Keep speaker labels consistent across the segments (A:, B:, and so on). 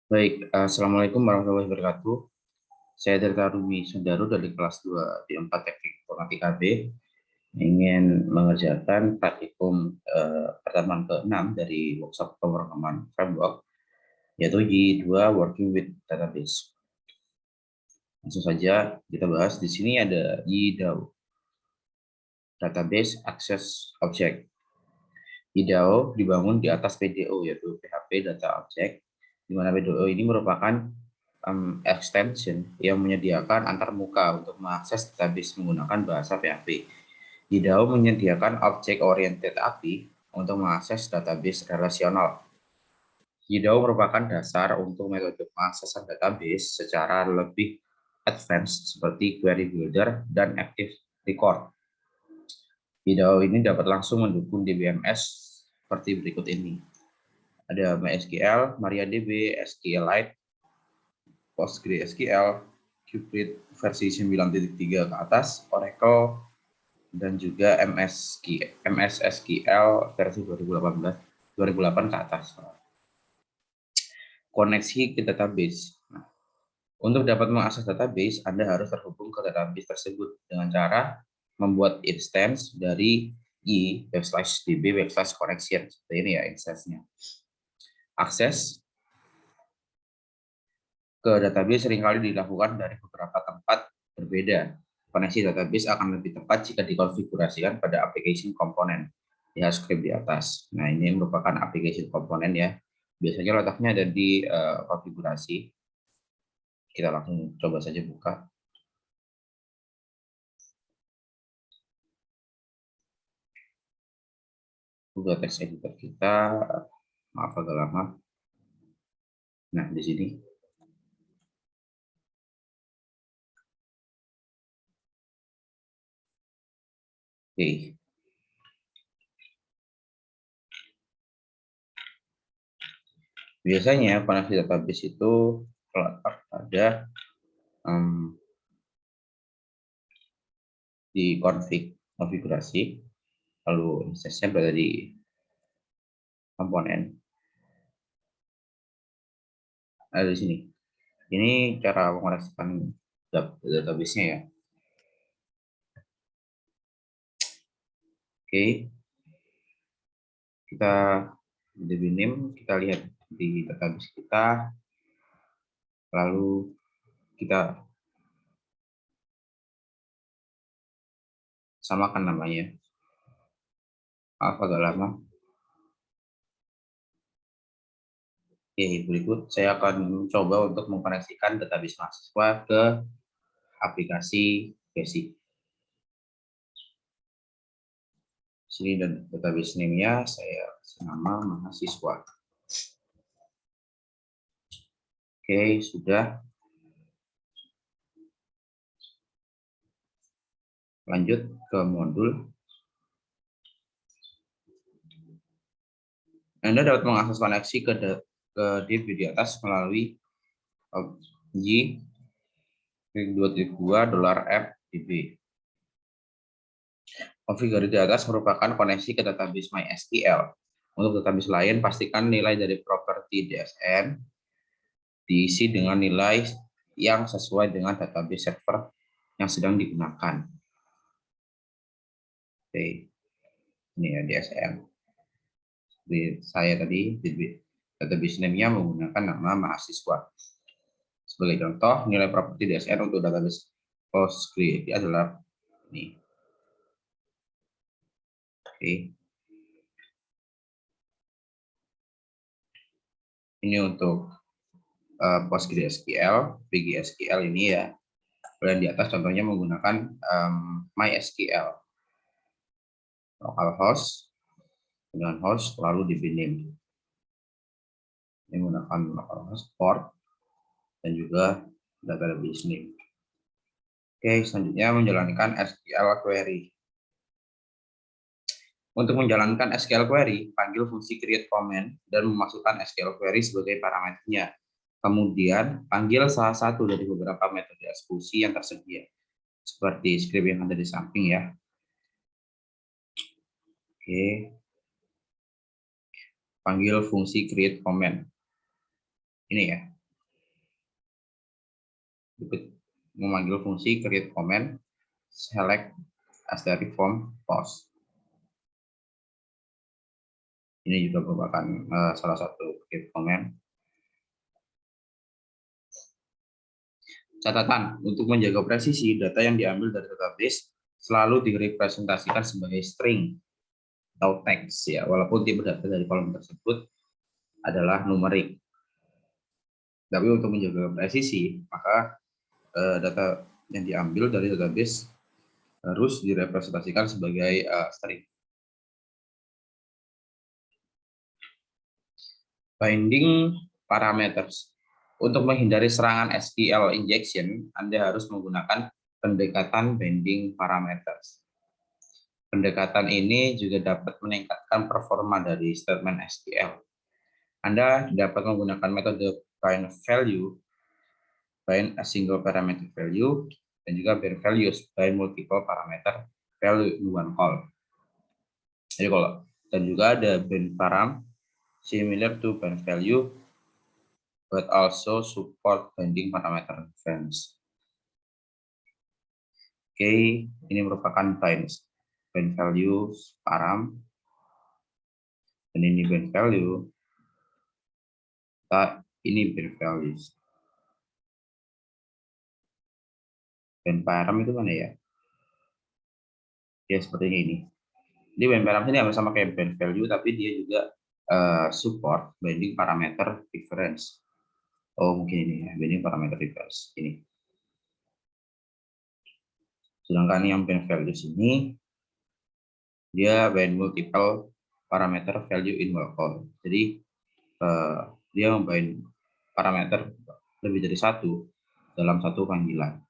A: Baik, Assalamualaikum warahmatullahi wabarakatuh. Saya Tirta Rumi Sundaru dari kelas 2 di 4 Teknik Informatika B ingin mengerjakan praktikum pertemuan ke-6 dari workshop pemrograman framework, yaitu Y2 Working with Database. Langsung saja kita bahas. Di sini ada YDAO, Database Access Object. YDAO dibangun di atas PDO, yaitu PHP Data Object, di mana PDO ini merupakan extension yang menyediakan antarmuka untuk mengakses database menggunakan bahasa PHP. YDAO menyediakan Object Oriented API untuk mengakses database relasional. YDAO merupakan dasar untuk metode pengaksesan database secara lebih advance seperti Query Builder dan Active Record. YDAO ini dapat langsung mendukung DBMS seperti berikut ini. Ada MySQL, MariaDB, SQLite, PostgreSQL, Qt versi 9.3 ke atas, Oracle, dan juga MS SQL versi 2008 ke atas. Koneksi ke database. Nah, untuk dapat mengakses database, Anda harus terhubung ke database tersebut dengan cara membuat instance dari y/db/connection. Seperti ini ya instance-nya. Akses ke database seringkali dilakukan dari beberapa tempat berbeda. Koneksi database akan lebih tepat jika dikonfigurasikan pada application komponen. Lihat script di atas. Nah, ini merupakan application komponen ya. Biasanya letaknya ada di konfigurasi. Kita langsung coba saja buka. Google Text Editor kita, maaf agak lama. Nah, di sini. Oke. Biasanya koneksi database itu terletak pada di konfigurasi, lalu instance-nya berada di komponen. Ada di sini. Ini cara mengoneksikan database-nya ya. Oke. Kita DB name, kita lihat di database kita. Lalu kita samakan namanya. Maaf agak lama. Oke, berikut saya akan coba untuk mengkoneksikan database mahasiswa ke aplikasi basic. Sini dan database name-nya saya kasih nama mahasiswa. Oke, sudah. Lanjut ke modul. Anda dapat mengakses koneksi ke DB di atas melalui $2.2$f-db. Konfigurasi di atas merupakan koneksi ke database MySQL. Untuk database lain, pastikan nilai dari properti DSN diisi dengan nilai yang sesuai dengan database server yang sedang digunakan. Oke, ini ya DSN. Seperti saya tadi, database name-nya menggunakan nama mahasiswa. Sebagai contoh, nilai properti DSN untuk database PostgreSQL adalah ini. Oke. Ini untuk PostgreSQL, PGSQL ini ya. Dan di atas contohnya menggunakan MySQL. Localhost dengan host lalu DB name. Ini menggunakan localhost port dan juga database name. Oke, selanjutnya menjalankan SQL query. Untuk menjalankan SQL query, panggil fungsi create command dan memasukkan SQL query sebagai parameternya. Kemudian, panggil salah satu dari beberapa metode eksekusi yang tersedia, seperti script yang ada di samping ya. Oke. Panggil fungsi create command. Ini ya. memanggil fungsi create comment select asterisk from post. Ini juga merupakan salah satu create comment. Catatan, untuk menjaga presisi, data yang diambil dari database selalu direpresentasikan sebagai string atau teks ya, walaupun tipe data dari kolom tersebut adalah numerik. Tapi untuk menjaga presisi, maka data yang diambil dari database harus direpresentasikan sebagai string. Binding parameters. Untuk menghindari serangan SQL injection, Anda harus menggunakan pendekatan binding parameters. Pendekatan ini juga dapat meningkatkan performa dari statement SQL. Anda dapat menggunakan metode bind value, bind a single parameter value, dan juga bind values, bind multiple parameter value in one call. Jadi kalau dan juga ada bind param similar to bind value, but also support binding parameter reference. Oke, ini merupakan bind values param, dan ini bind value. Ini bind values. Bind param itu mana ya? Ya seperti ini. Jadi bind param ini sama kayak bind value, tapi dia juga support binding parameter reference. Oh mungkin ini ya, binding parameter reference ini. Sedangkan yang bind values ini dia bind multiple parameter value in one call. Jadi dia membind parameter lebih dari satu dalam satu panggilan.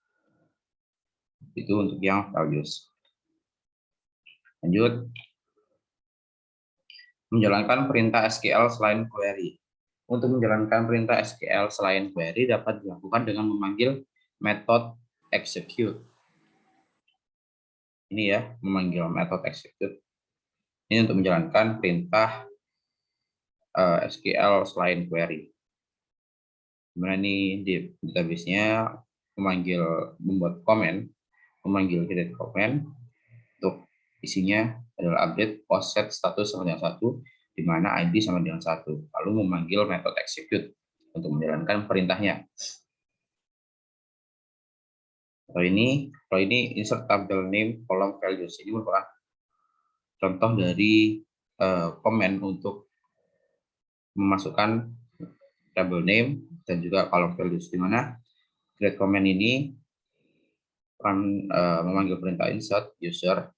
A: Itu untuk yang values. Lanjut. Menjalankan perintah SQL selain query. Untuk menjalankan perintah SQL selain query dapat dilakukan dengan memanggil method execute. Ini ya, memanggil method execute. Ini untuk menjalankan perintah SQL selain query. Kemudian ini di database-nya membuat comment, memanggil create comment untuk isinya adalah update post set status sama dengan 1, di mana ID sama dengan 1. Lalu memanggil method execute untuk menjalankan perintahnya. Kalau ini insert tabel name column values. Ini merupakan contoh dari komen untuk memasukkan table name dan juga column values, di mana create comment ini akan memanggil perintah insert user,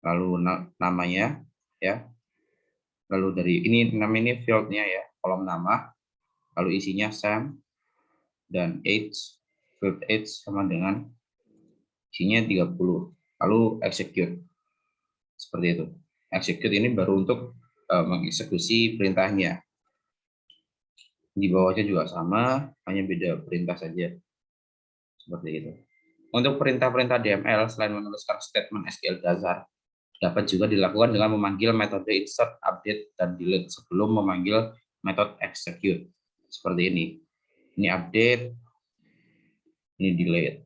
A: lalu namanya ya, lalu dari ini fieldnya ya, kolom nama, lalu isinya Sam dan age, field age sama dengan isinya 30, lalu execute seperti itu. Execute ini baru untuk mengeksekusi perintahnya. Di bawahnya juga sama, hanya beda perintah saja seperti itu. Untuk perintah-perintah DML selain menuliskan statement SQL dasar, dapat juga dilakukan dengan memanggil metode insert, update, dan delete sebelum memanggil metode execute. Seperti ini. Ini update, ini delete.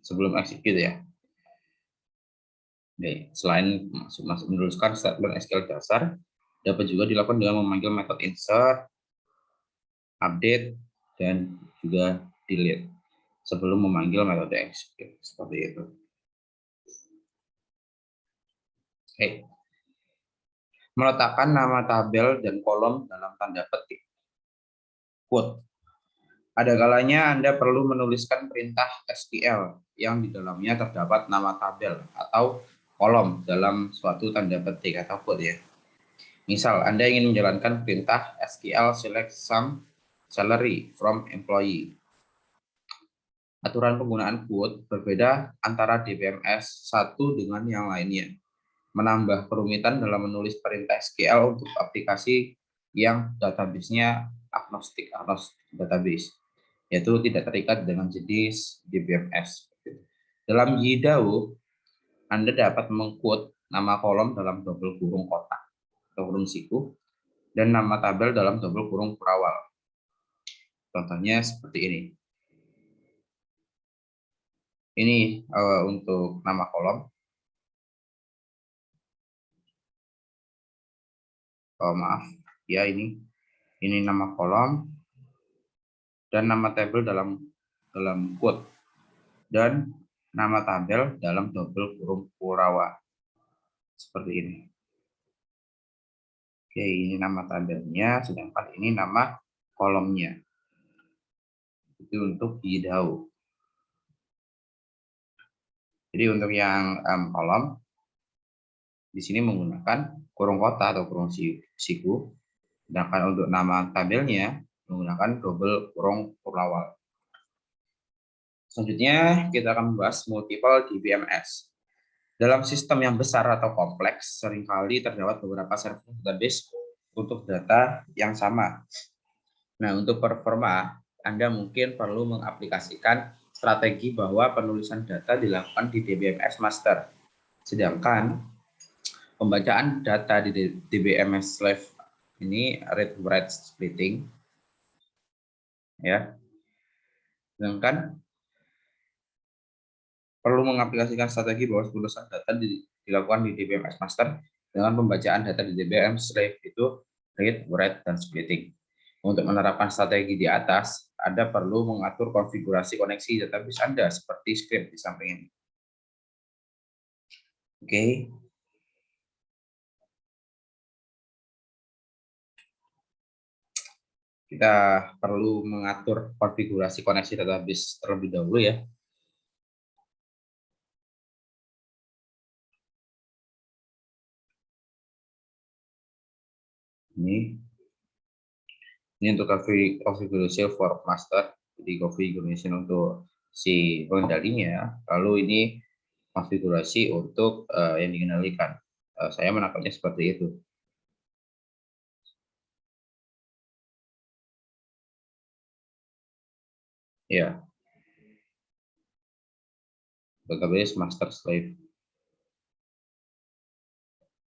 A: Sebelum execute ya. Oke, selain menuliskan statement SQL dasar, dapat juga dilakukan dengan memanggil metode insert, update, dan juga delete sebelum memanggil metode execute. Seperti itu. Oke. Meletakkan nama tabel dan kolom dalam tanda petik. Quote. Ada kalanya Anda perlu menuliskan perintah SQL yang di dalamnya terdapat nama tabel atau kolom dalam suatu tanda petik atau quote ya. Misal, Anda ingin menjalankan perintah SQL select sum salary from employee. Aturan penggunaan quote berbeda antara DBMS satu dengan yang lainnya, menambah kerumitan dalam menulis perintah SQL untuk aplikasi yang database-nya agnostik database, yaitu tidak terikat dengan jenis DBMS. Dalam YDAO, Anda dapat mengquote nama kolom dalam double kurung kotak atau kurung siku dan nama tabel dalam double kurung kurawal. Contohnya seperti ini. Ini untuk nama kolom. Maaf ya, ini nama kolom dan nama tabel dalam quote dan nama tabel dalam double kurung Kurawa seperti ini. Oke, ini nama tabelnya, sedangkan ini nama kolomnya. Itu untuk Yidao. Jadi untuk yang kolom di sini menggunakan kurung kota atau kurung siku, sedangkan untuk nama tabelnya menggunakan double kurung Kurawa. Selanjutnya kita akan membahas multiple DBMS. Dalam sistem yang besar atau kompleks, seringkali terdapat beberapa server database untuk data yang sama. Nah, untuk performa, Anda mungkin perlu mengaplikasikan strategi bahwa penulisan data dilakukan di DBMS master. Sedangkan pembacaan data di DBMS slave ini read-write splitting, ya. Sedangkan perlu mengaplikasikan strategi bahwa penulisan data dilakukan di DBMS master dengan pembacaan data di DBMS slave itu read, write, dan splitting. Untuk menerapkan strategi di atas, Anda perlu mengatur konfigurasi koneksi database Anda seperti script di samping ini. Oke. Kita perlu mengatur konfigurasi koneksi database terlebih dahulu ya. Ini untuk konfigurasi for master, jadi configuration untuk si pengendalinya. Lalu ini konfigurasi untuk yang dikendalikan. Saya menangkapnya seperti itu. Ya, database master slave.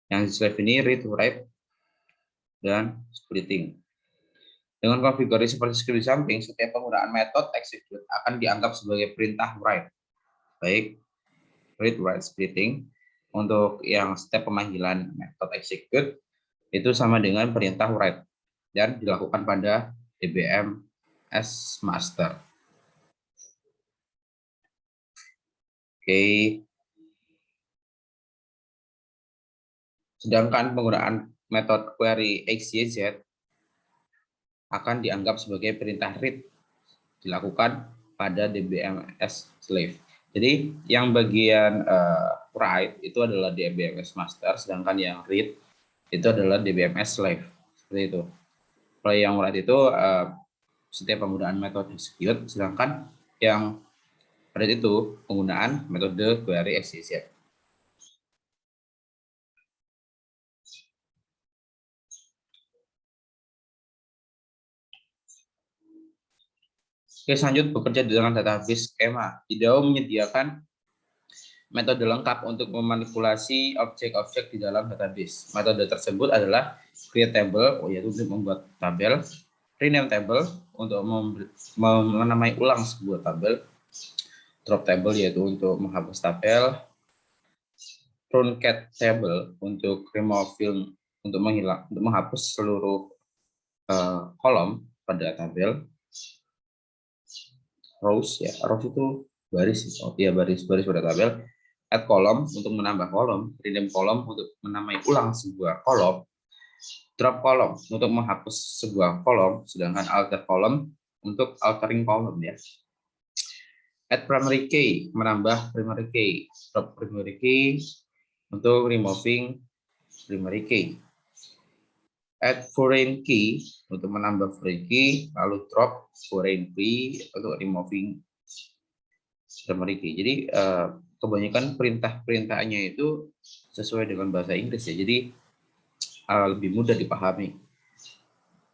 A: Yang di slave ini read, write, dan splitting. Dengan konfigurasi seperti script di samping, setiap penggunaan metode execute akan dianggap sebagai perintah write. Baik, read, write, splitting. Untuk yang setiap pemanggilan metode execute itu sama dengan perintah write dan dilakukan pada DBMS master. Oke. Sedangkan penggunaan metode query XYZ akan dianggap sebagai perintah read dilakukan pada DBMS slave. Jadi yang bagian write itu adalah DBMS master, sedangkan yang read itu adalah DBMS slave. Seperti itu. Kalau yang write itu setiap penggunaan metode execute, sedangkan yang read itu penggunaan metode query XYZ. Oke, selanjut bekerja dengan database skema. Yidao menyediakan metode lengkap untuk memanipulasi objek-objek di dalam database. Metode tersebut adalah create table, yaitu untuk membuat tabel, rename table untuk menamai ulang sebuah tabel, drop table yaitu untuk menghapus tabel, truncate table untuk removing, untuk menghapus seluruh kolom pada tabel, rows ya, rows itu baris, baris pada tabel, add kolom untuk menambah kolom, rename kolom untuk menamai ulang sebuah kolom, drop kolom untuk menghapus sebuah kolom, sedangkan alter kolom untuk altering kolom ya. Add primary key menambah primary key, drop primary key untuk removing primary key. Add foreign key untuk menambah foreign key, lalu drop foreign key untuk removing primary key. Jadi kebanyakan perintah-perintahnya itu sesuai dengan bahasa Inggris ya. Jadi lebih mudah dipahami.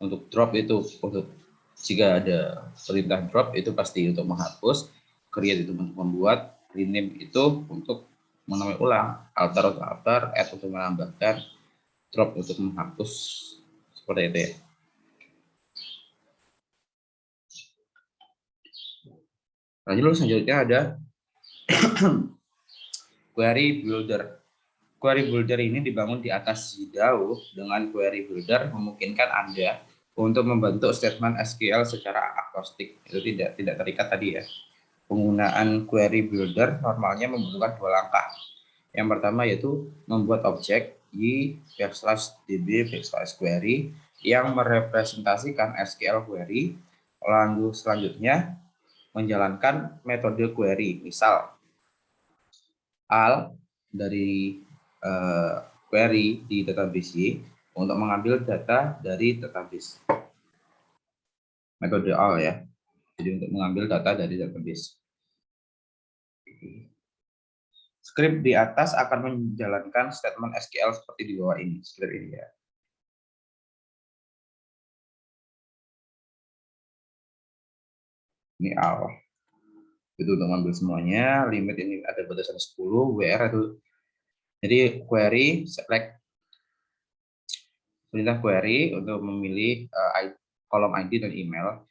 A: Untuk drop itu untuk jika ada perintah drop itu pasti untuk menghapus, create itu untuk membuat, rename itu untuk menamai ulang, alter untuk alter, add untuk menambahkan, drop untuk menghapus, seperti itu ya. Lanjut selanjutnya ada Query builder. Query builder ini dibangun di atas Jidao. Dengan query builder memungkinkan Anda untuk membentuk statement SQL secara akrostik. Itu tidak terikat tadi ya. Penggunaan query builder normalnya membutuhkan 2 langkah. Yang pertama yaitu membuat objek y/db/query yang merepresentasikan SQL query. Lalu selanjutnya menjalankan metode query, misal al dari query di database Y untuk mengambil data dari database. Metode al ya, jadi untuk mengambil data dari database. Script di atas akan menjalankan statement SQL seperti di bawah ini, script ini ya. Ini al. Itu untuk mengambil semuanya, limit ini ada batasan 10, WR itu. Jadi query select perintah query untuk memilih kolom ID dan email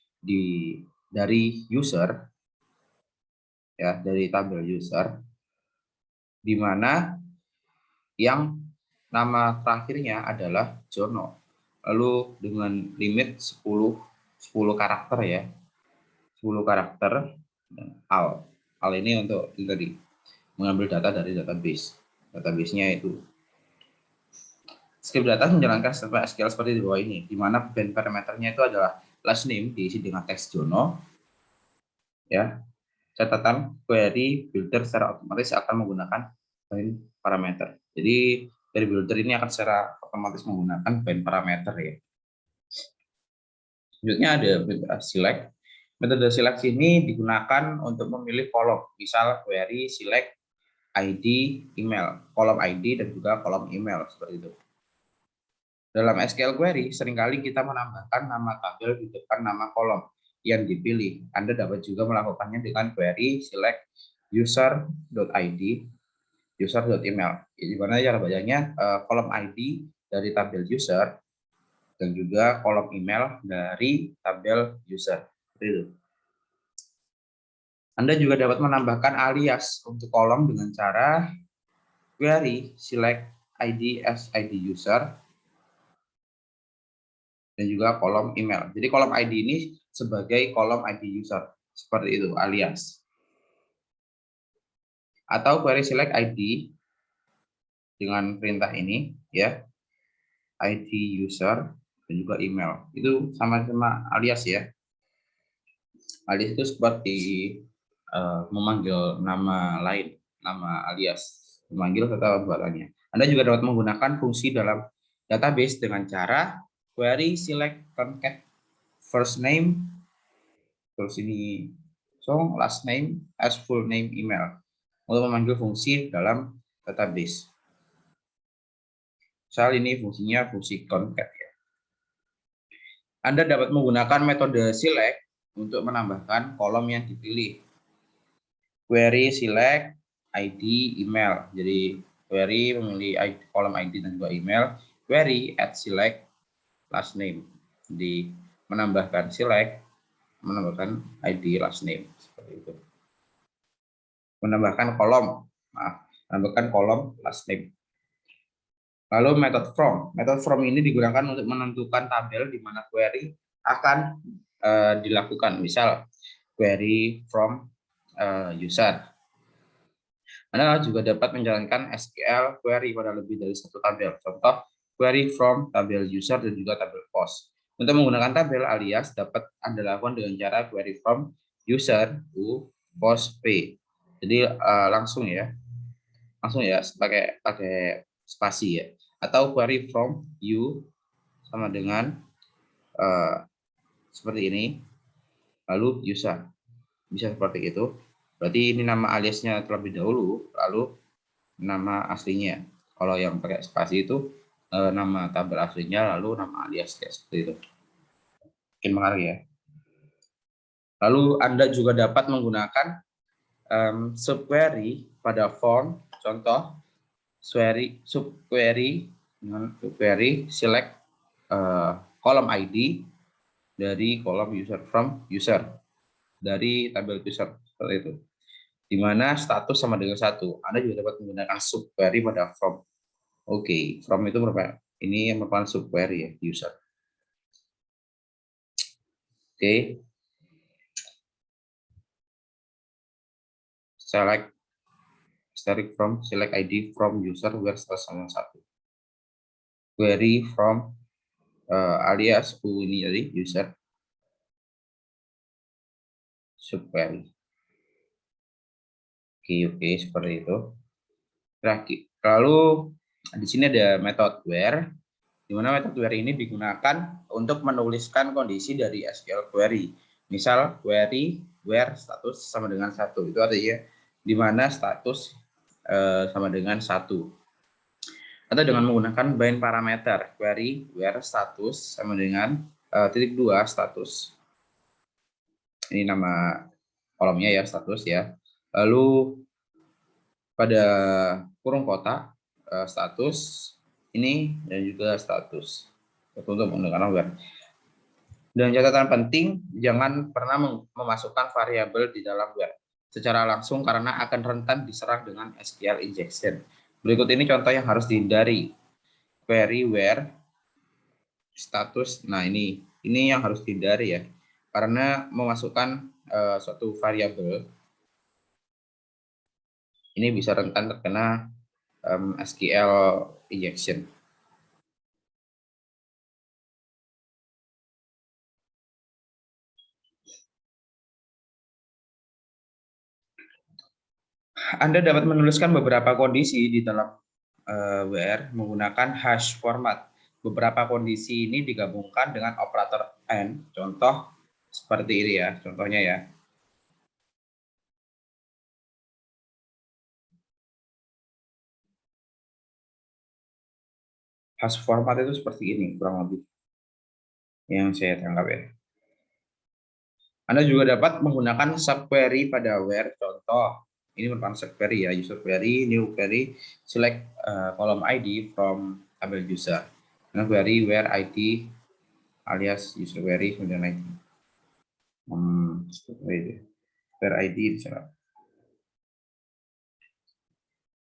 A: dari user ya, dari tabel user, di mana yang nama terakhirnya adalah Jono. Lalu dengan limit 10 karakter ya. 10 karakter al. Al ini untuk tadi mengambil data dari database. Database-nya itu. Script data menjalankan statement SQL seperti di bawah ini, di mana band parameternya itu adalah last name diisi dengan teks Jono. Ya. Catatan query builder secara otomatis akan menggunakan band parameter. Jadi query builder ini akan secara otomatis menggunakan band parameter ya. Selanjutnya ada select. Metode select ini digunakan untuk memilih kolom, misal query select ID email, kolom ID dan juga kolom email seperti itu. Dalam SQL query seringkali kita menambahkan nama tabel di depan nama kolom yang dipilih. Anda dapat juga melakukannya dengan query select user.id, user.email. Di mana cara bacanya kolom ID dari tabel user dan juga kolom email dari tabel user. Itu. Anda juga dapat menambahkan alias untuk kolom dengan cara query select ID as ID user dan juga kolom email. Jadi kolom ID ini sebagai kolom ID user, seperti itu alias. Atau query select ID dengan perintah ini ya, ID user dan juga email. Itu sama-sama alias ya. Alias itu seperti memanggil nama lain, nama alias, memanggil serta pembuatannya. Anda juga dapat menggunakan fungsi dalam database dengan cara query select concat first name, terus ini song last name as full name email untuk memanggil fungsi dalam database. Misal ini fungsinya fungsi concat ya. Anda dapat menggunakan metode select untuk menambahkan kolom yang dipilih. Query select ID email. Jadi query memilih ID, kolom ID dan juga email. Query add select last name. Jadi menambahkan select, menambahkan ID last name seperti itu. Menambahkan kolom, menambahkan kolom last name. Lalu method from. Method from ini digunakan untuk menentukan tabel di mana query akan dilakukan. Misal query from user. Anda juga dapat menjalankan SQL query pada lebih dari satu tabel. Contoh, query from tabel user dan juga tabel post. Untuk menggunakan tabel alias dapat Anda lakukan dengan cara query from user to post p. Jadi langsung ya pakai spasi ya. Atau query from you sama dengan seperti ini, lalu user. Bisa seperti itu. Berarti ini nama aliasnya terlebih dahulu, lalu nama aslinya. Kalau yang pakai spasi itu nama tabel aslinya, lalu nama aliasnya seperti itu. Mungkin mengerti ya. Lalu Anda juga dapat menggunakan subquery pada form. Contoh, subquery select kolom ID dari kolom user from user dari tabel user seperti itu. di mana status sama dengan satu. Anda juga dapat menggunakan subquery pada from. Oke, from itu merupakan ini yang merupakan subquery ya user. Oke, select from select ID from user where status sama satu. Query from alias ini jadi user subquery. Oke, seperti itu. Lalu di sini ada method where, di mana method where ini digunakan untuk menuliskan kondisi dari SQL query. Misal query where status sama dengan satu, itu artinya di mana status sama dengan satu. Atau dengan menggunakan bind parameter query where status sama dengan titik 2 status. Ini nama kolomnya ya, status ya. Lalu pada kurung kotak status ini dan juga status untuk menggunakan where. Dan catatan penting, jangan pernah memasukkan variabel di dalam where secara langsung karena akan rentan diserang dengan SQL injection. Berikut ini contoh yang harus dihindari. Query where status. Nah, ini yang harus dihindari ya. Karena memasukkan suatu variabel ini bisa rentan terkena SQL injection. Anda dapat menuliskan beberapa kondisi di dalam WR menggunakan hash format. Beberapa kondisi ini digabungkan dengan operator AND. Contoh seperti ini ya, contohnya ya. Hash format itu seperti ini, kurang lebih yang saya tangkap ya. Anda juga dapat menggunakan subquery pada where. Contoh, ini merupakan subquery ya, user query, new query, select column ID from tabel user. Nah, query where ID alias user query kemudian ID. Where ID misalnya.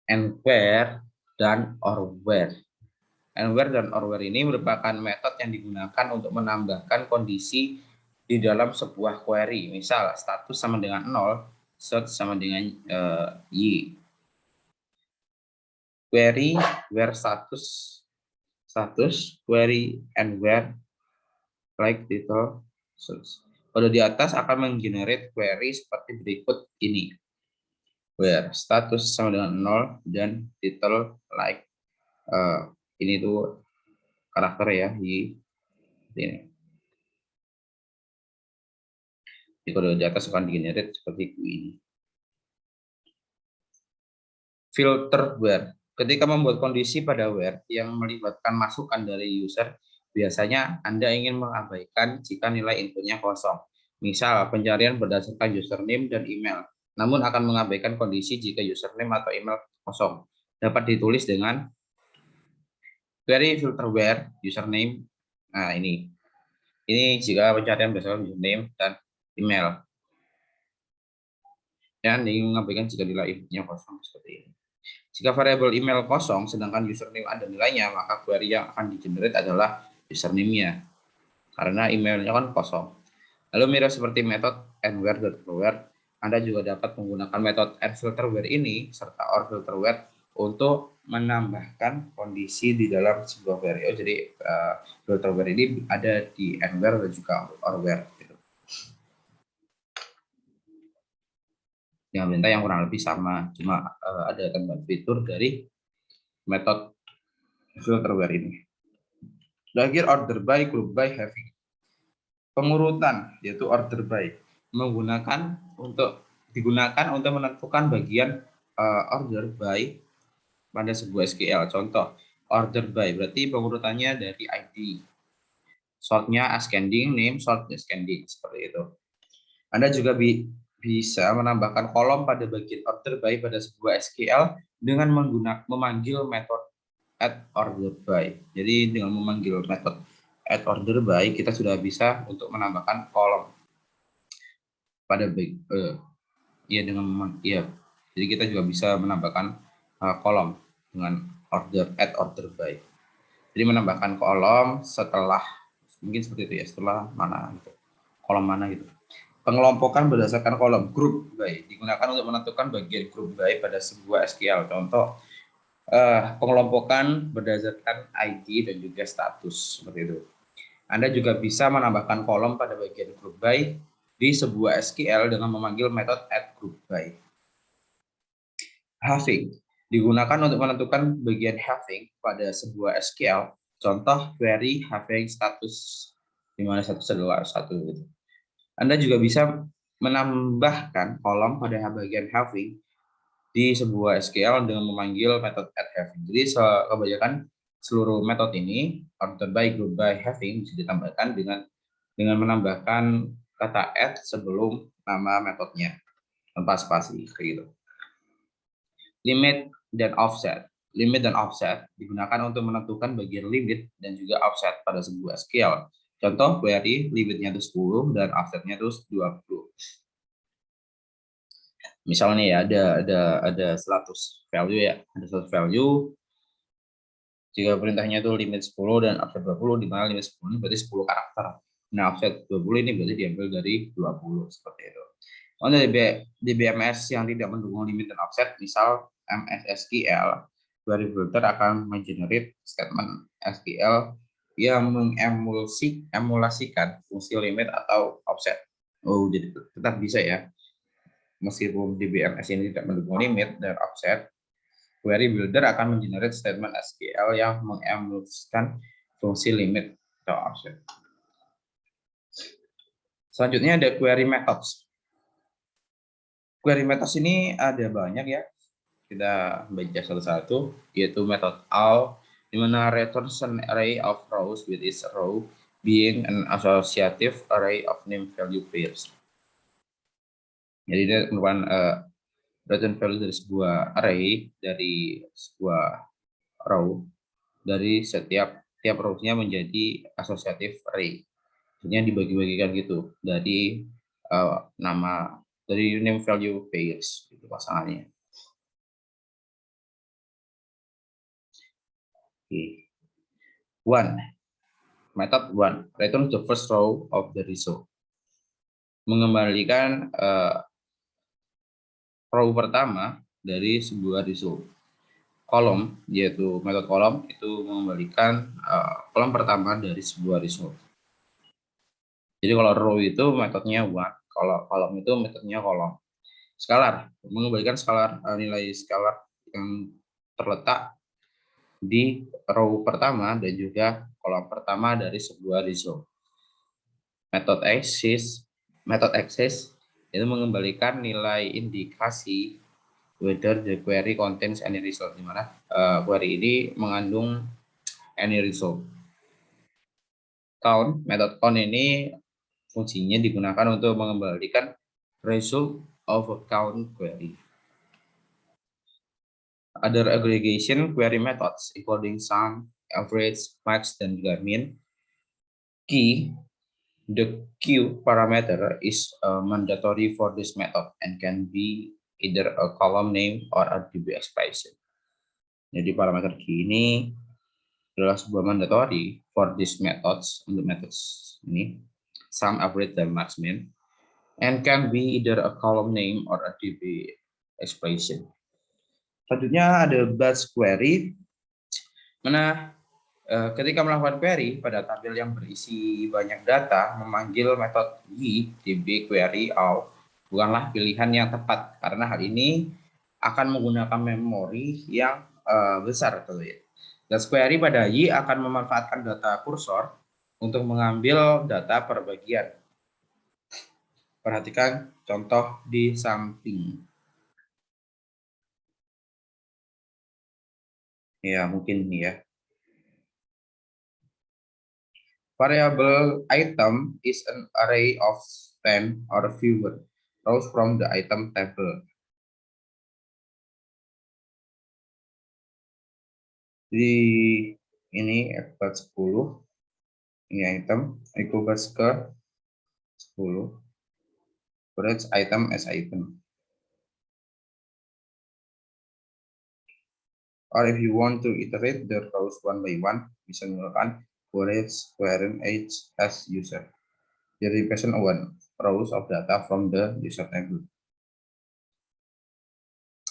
A: And where dan or where. And where dan or where ini merupakan metode yang digunakan untuk menambahkan kondisi di dalam sebuah query. Misal status sama dengan 0, search sama dengan y. Query where status query and where like title search. Kalau di atas akan menggenerate query seperti berikut ini. Where status sama dengan 0 dan title like ini tuh karakter ya di ini. Di kode di atas akan digenerate seperti ini. Filter where. Ketika membuat kondisi pada where yang melibatkan masukan dari user, biasanya Anda ingin mengabaikan jika nilai inputnya kosong. Misal, pencarian berdasarkan username dan email, namun akan mengabaikan kondisi jika username atau email kosong. Dapat ditulis dengan query filter where username. Nah, ini jika pencarian berdasarkan username dan email. Dan ingin mengabaikan jika nilai inputnya kosong seperti ini. Jika variabel email kosong, sedangkan username ada nilainya, maka query yang akan di-generate adalah username-nya. Karena emailnya kan kosong. Lalu mirip seperti metode andWhere dan where, Anda juga dapat menggunakan metode addFilterWhere ini, serta orFilterWhere untuk menambahkan kondisi di dalam sebuah query. Jadi, filterWhere ini ada di andWhere dan juga orWhere. Dengan perintah yang kurang lebih sama, cuma ada tambahan fitur dari metode filterWhere ini. Terakhir order by, group by, having. Pengurutan yaitu order by digunakan untuk menentukan bagian order by pada sebuah SQL. Contoh order by berarti pengurutannya dari ID, sortnya ascending, name sort descending seperti itu. Anda juga bisa menambahkan kolom pada bagian order by pada sebuah SQL dengan memanggil metode add order by. Jadi dengan memanggil metode add order by kita sudah bisa untuk menambahkan kolom pada ya dengan ya. Jadi kita juga bisa menambahkan kolom dengan add order by. Jadi menambahkan kolom setelah mungkin seperti itu ya, setelah mana gitu. Kolom mana gitu. Pengelompokan berdasarkan kolom group by digunakan untuk menentukan bagian group by pada sebuah SQL. Contoh pengelompokan berdasarkan ID dan juga status seperti itu. Anda juga bisa menambahkan kolom pada bagian group by di sebuah SQL dengan memanggil metode add group by. Having digunakan untuk menentukan bagian having pada sebuah SQL. Contoh query having status di mana status adalah satu gitu. Anda juga bisa menambahkan kolom pada bagian having di sebuah SQL dengan memanggil metode add having. Jadi kebanyakan seluruh metode ini order by, group by, having bisa ditambahkan dengan menambahkan kata add sebelum nama metodenya tanpa spasi kayak gitu. Limit dan offset. Limit dan offset digunakan untuk menentukan bagian limit dan juga offset pada sebuah SQL. Contoh query limitnya itu 10 dan offsetnya itu 20. Misalnya ya ada 100 value ya, ada 100 value. Jika perintahnya itu limit 10 dan offset 20, di mana limit 10 ini berarti 10 karakter. Nah, offset 20 ini berarti diambil dari 20 seperti itu. Untuk di BMS yang tidak mendukung limit dan offset, misal MS SQL, query builder akan mengenerate statement SQL yang mengemulasikan fungsi limit atau offset. Oh, jadi tetap bisa ya. Meskipun di BMS ini tidak mendukung limit dan offset, query builder akan mengenerate statement SQL yang mengemulasikan fungsi limit atau offset. Selanjutnya ada query methods. Query methods ini ada banyak ya. Kita baca satu-satu, yaitu method all, di mana returns an array of rows with each row being an associative array of name value pairs. Jadi dia merupakan return value dari sebuah array, dari sebuah row, dari tiap row-nya menjadi associative array. Artinya dibagi-bagikan gitu dari nama dari name value pairs itu pasangannya. Okay. Method 1, return the first row of the result. Mengembalikan row pertama dari sebuah result. Kolom, yaitu metode kolom, itu mengembalikan kolom pertama dari sebuah result. Jadi kalau row itu metodenya one, kalau kolom itu metodenya kolom. Scalar, mengembalikan scalar nilai scalar yang terletak di row pertama dan juga kolom pertama dari sebuah result. Metode access itu mengembalikan nilai indikasi whether the query contains any result, di mana query ini mengandung any result. Metode count ini fungsinya digunakan untuk mengembalikan result of a count query. Other aggregation query methods including sum, average, max, dan juga min. The Q parameter is mandatory for this method and can be either a column name or a DB expression. Jadi parameter Q ini adalah sebuah mandatory for these methods, untuk methods ini, sum, average, dan max, min, and can be either a column name or a DB expression. Selanjutnya ada batch query, mana ketika melakukan query pada tabel yang berisi banyak data, memanggil metode db query all bukanlah pilihan yang tepat karena hal ini akan menggunakan memori yang besar. Batch query pada akan memanfaatkan data kursor untuk mengambil data per bagian. Perhatikan contoh di samping. Ya, mungkin ini ya. Variable item is an array of 10 or fewer rows from the item table. Jadi ini equal 10, ini item equal ke 10, berarti item as item. Or if you want to iterate the rows one by one, bisa menggunakan query age as user. Jadi represent one rows of data from the user table.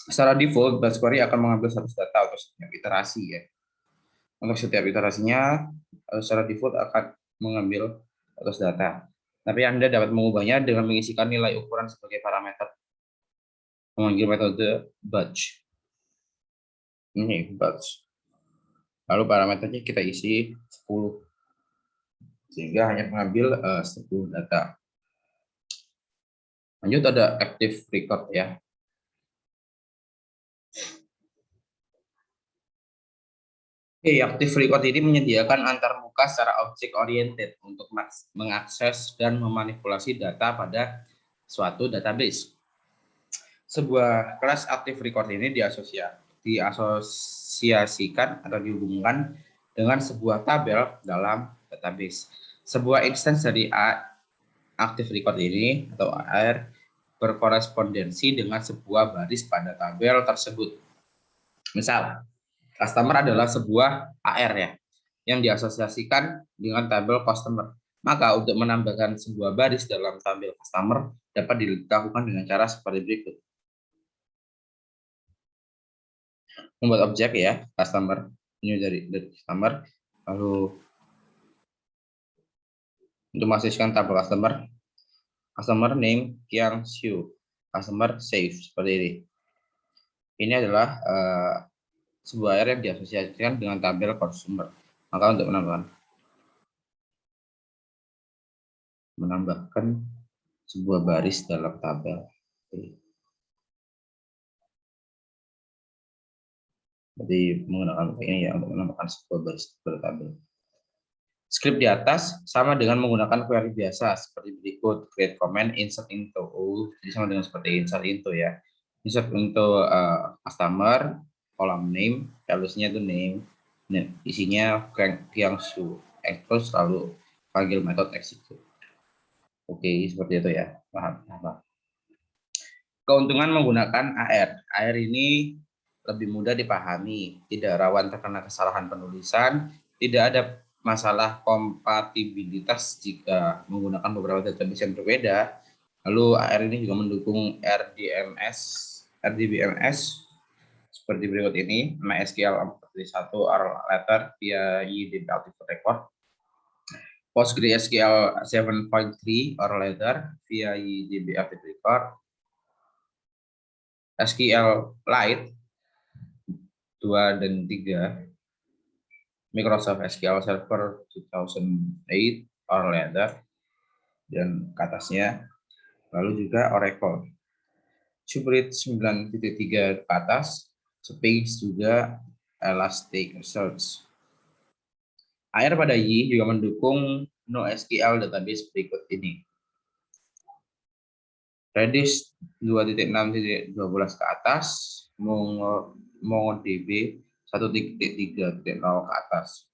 A: Secara default, batch query akan mengambil satu data atau setiap iterasi ya. Untuk setiap iterasinya, secara default akan mengambil atas data. Tapi Anda dapat mengubahnya dengan mengisikan nilai ukuran sebagai parameter. Memanggil metode batch. Ini batch. Lalu parameternya kita isi 10. Sehingga hanya mengambil 10 data. Lanjut ada active record ya. Active record ini menyediakan antarmuka secara object oriented untuk mengakses dan memanipulasi data pada suatu database. Sebuah kelas active record ini diasosiasikan atau dihubungkan dengan sebuah tabel dalam database. Sebuah instance dari active record ini atau AR berkorespondensi dengan sebuah baris pada tabel tersebut. Misal, customer adalah sebuah AR ya, yang diasosiasikan dengan tabel customer. Maka untuk menambahkan sebuah baris dalam tabel customer dapat dilakukan dengan cara seperti berikut. Membuat objek ya, customer. Ini dari customer. Lalu untuk masukkan tabel customer name yang Xiu, customer save seperti ini. Ini adalah sebuah AR yang diasosiasikan dengan tabel customer. Maka untuk menambahkan sebuah baris dalam tabel. Jadi menggunakan ini ya untuk menambahkan sebuah baris dalam tabel. Script di atas sama dengan menggunakan query biasa seperti berikut: create comment, insert into. Jadi sama dengan seperti insert into ya. Insert into customer, column name, values-nya itu name, isinya Jiangsu, terus lalu panggil metode execute. Oke, seperti itu ya. Paham. Keuntungan menggunakan AR. AR ini lebih mudah dipahami, tidak rawan terkena kesalahan penulisan, tidak ada masalah kompatibilitas jika menggunakan beberapa database yang berbeda. Lalu AR ini juga mendukung RDBMS seperti berikut ini: MySQL 41 letter via YDB Active Record, PostgreSQL 7.3 letter via YDB Active Record, SQLite 2 dan 3, Microsoft SQL Server 2008 or later, dan ke atasnya. Lalu juga Oracle SQLite 9.3 ke atas, Space juga Elasticsearch. AR pada Y juga mendukung NoSQL database berikut ini: Redis 2.6.12 ke atas, MongoDB 1.3.0 ke atas,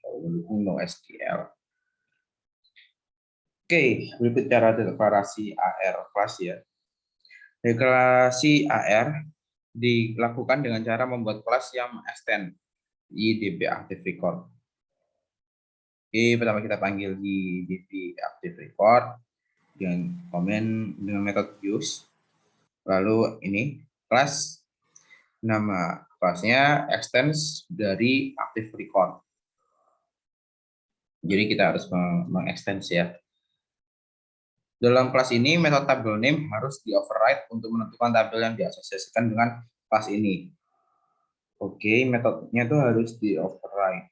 A: mendukung NoSQL. Oke, berikut cara deklarasi AR kelas ya. Deklarasi AR dilakukan dengan cara membuat kelas yang extend YDB Active Record. Oke, pertama kita panggil YDB Active Record dengan komen dengan metode use. Lalu ini kelas, nama kelasnya extends dari Active Record. Jadi kita harus mengextend ya. Dalam kelas ini metode table name harus di-override untuk menentukan tabel yang diasosiasikan dengan kelas ini. Oke, metodenya itu harus di-override.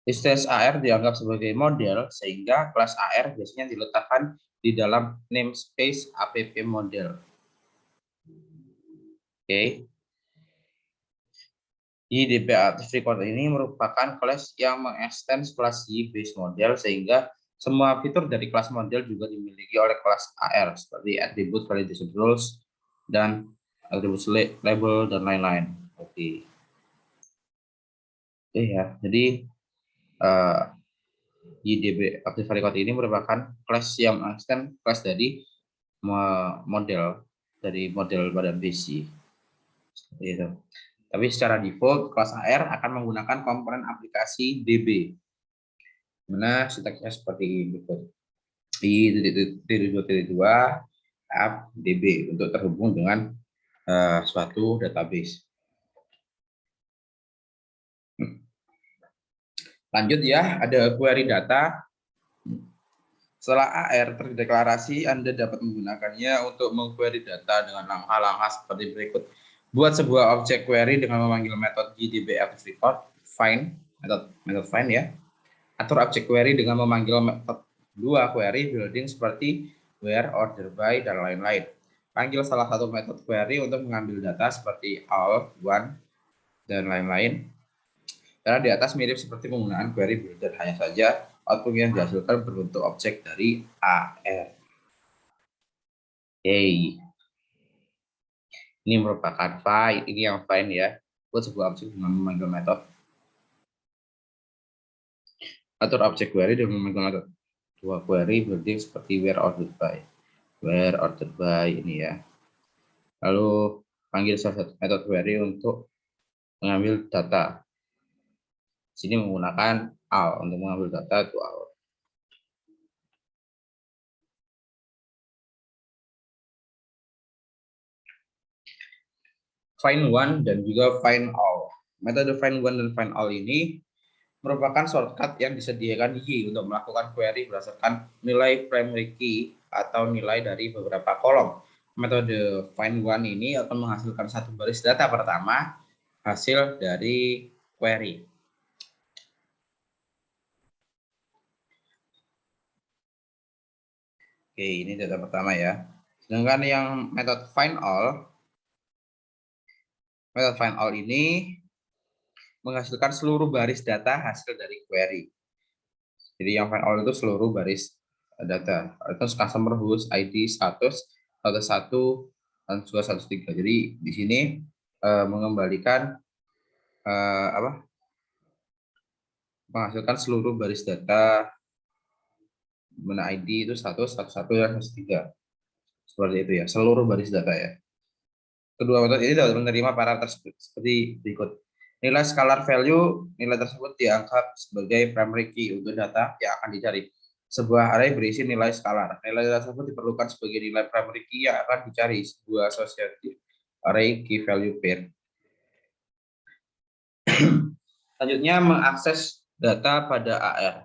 A: Instance AR dianggap sebagai model, sehingga kelas AR biasanya diletakkan di dalam namespace app model. Oke. YDB Active Record ini merupakan kelas yang mengextend kelas Y base model, sehingga semua fitur dari kelas model juga dimiliki oleh kelas AR seperti attribute validation rules dan attribute label dan lain-lain. Oke. Oke ya. Jadi YDB Active Record ini merupakan kelas yang mengextend kelas dari model dari model pada base gitu. Tapi secara default kelas AR akan menggunakan komponen aplikasi DB. Mana sintaksnya seperti berikut. I titik 2 app DB untuk terhubung dengan suatu database. Lanjut ya, ada query data. Setelah AR terdeklarasi, Anda dapat menggunakannya untuk mengquery data dengan langkah-langkah seperti berikut. Buat sebuah objek query dengan memanggil metode GDB_record find, metode find ya. Atur objek query dengan memanggil metode dua query building seperti where, order by, dan lain-lain. Panggil salah satu metode query untuk mengambil data seperti all, one, dan lain-lain. Karena di atas mirip seperti penggunaan query builder, hanya saja output yang dihasilkan berbentuk objek dari AR. Ini merupakan file, ini yang find ya, buat sebuah objek dengan memanggil metode. Atur objek query dengan memanggil metode dua query building seperti where, ordered by ini ya. Lalu panggil salah satu metode query untuk mengambil data. Sini menggunakan all untuk mengambil data itu all. Find one dan juga find all. Metode find one dan find all ini merupakan shortcut yang disediakan Y untuk melakukan query berdasarkan nilai primary key atau nilai dari beberapa kolom. Metode find one ini akan menghasilkan satu baris data pertama hasil dari query. Oke, ini data pertama ya. Sedangkan yang metode find all ini menghasilkan seluruh baris data hasil dari query. Jadi yang find all itu seluruh baris data. Itu customer host ID 100, 11, dan juga 103. Jadi di sini mengembalikan menghasilkan seluruh baris data mana ID itu 100, 11, dan 103. Seperti itu ya, seluruh baris data ya. Kedua metode ini dapat menerima parameter seperti berikut. Nilai scalar value, nilai tersebut dianggap sebagai primary key untuk data yang akan dicari. Sebuah array berisi nilai scalar. Nilai tersebut diperlukan sebagai nilai primary key yang akan dicari sebuah associative array key value pair. Selanjutnya, mengakses data pada AR.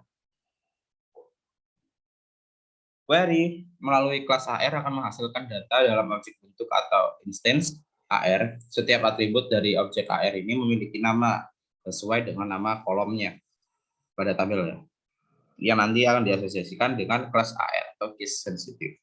A: Query melalui kelas AR akan menghasilkan data dalam objek bentuk atau instance AR. Setiap atribut dari objek AR ini memiliki nama sesuai dengan nama kolomnya pada tabel yang nanti akan diasosiasikan dengan kelas AR atau case sensitive.